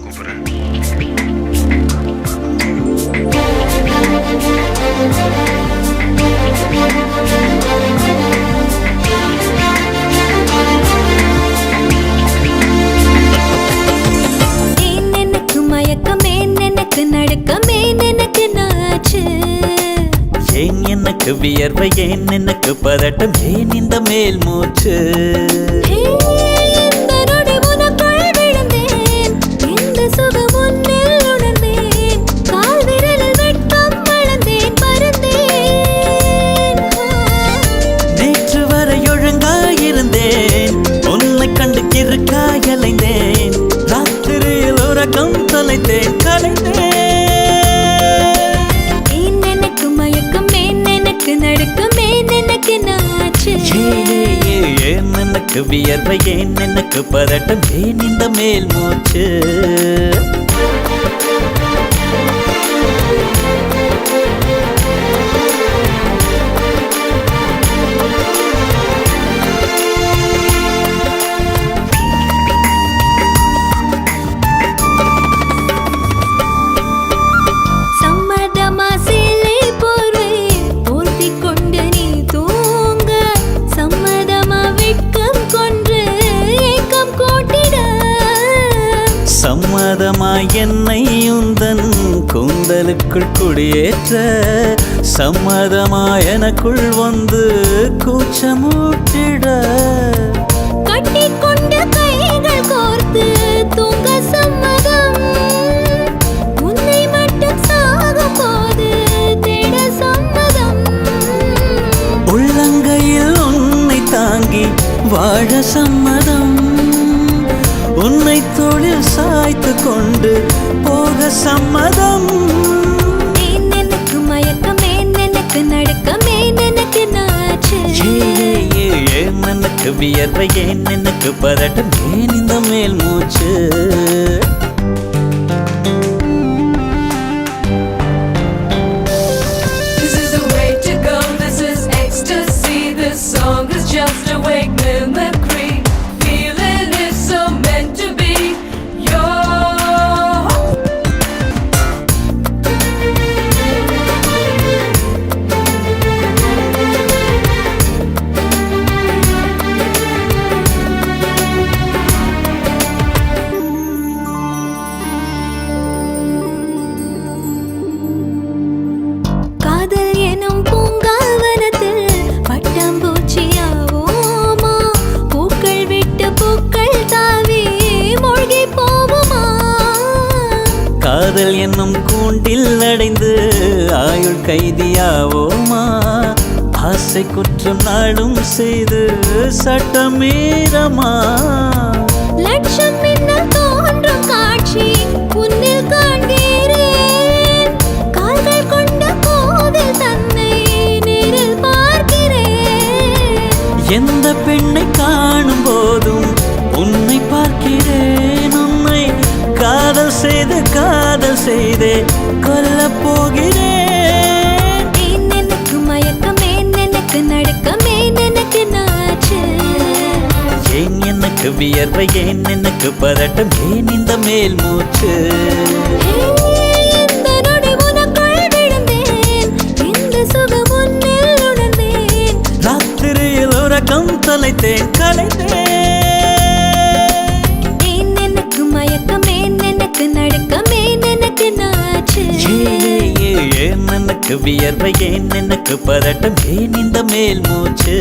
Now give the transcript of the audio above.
கூப்பிடுறேன். ஏன் எனக்கு வியர்வை, ஏன் எனக்கு பதட்டம், ஏன் இந்த மேல் மூச்சு? நேற்று வரை ஒழுங்காயிருந்தேன், உன்னை கண்டு கிறுக்காயலைந்தேன், ராத்திரியில் உறக்கம் தொலைத்தேன், கலைந்தேன். ஏன் எனக்கு வியர்வை, ஏன் எனக்கு பதட்டம், ஏன் இந்த மேல் மூச்சு? சம்மதமாய் என்னை உந்தன் கூந்தலுக்குள் குடியேற்ற, சம்மதமாய் எனக்குள் வந்து கூச்சமூட்டிட, கட்டிக்கொண்ட கைகள் கோர்த்து தூங்க சம்மதம், உன்னை மட்டும் சாகும் போது தேட சம்மதம், உள்ளங்கையில் உன்னை தாங்கி வாழ சம்மதம், உன்னை தோளில் சாய்த்து கொண்டு போக சம்மதம். ஏன் எனக்கு மயக்கம், ஏன் எனக்கு நடுக்கம், ஏன் எனக்கு நாச்சு? ஏன் எனக்கு வியர்வை, ஏன் எனக்கு பதட்டம், ஏன் இந்த மேல் மூச்சு? This is the way to go, this is ecstasy, this song is just a wake mimicry, feeling is so meant to be your. காதல் எனும் பூங்காவனத்தில் பட்டாம்பூச்சியாவோமா, பூக்கள் விட்டு பூக்கள் தாவி மூழ்கி போவோமா? காதல் என்னும் கூண்டில் அடைந்து ஆயுள் கைதியாவோமா? ஆசை குற்றம் நாளும் செய்து சட்டமீறமா? லட்சம் மின்னல் தோன்றும் காட்சி உன்னில் காண்கிறேன், கால்கள் கொண்ட கோவில் தன்னை நேரில் பார்க்கிறேன். எந்த பெண்ணை காணும் போதும் உன்னை பார்க்கிறேன், உன்னை காதல் செய்தே கொல்லப் போகிறேன். ஏன் எனக்கு மயக்கம், ஏன் எனக்கு நடுக்கம், ஏன் எனக்கு நாச்சு? ஏன் எனக்கு வியர்வை, ஏன் எனக்கு பதட்டம், ஏன் இந்த மேல் மூச்சு? இந்த நொடி உனக்குள் விழுந்தேன், இந்த சுகம் உன்னில் உணர்ந்தேன், ராத்திரியில் உறக்கம் தொலைத்தேன், கலைந்தேன். ஏன் எனக்கு மயக்கம், ஏன் எனக்கு நடுக்கம், ஏன் எனக்கு நாச்சு? ஏன் எனக்கு வியர்வை, ஏன் எனக்கு பதட்டம், ஏன் இந்த மேல் மூச்சு?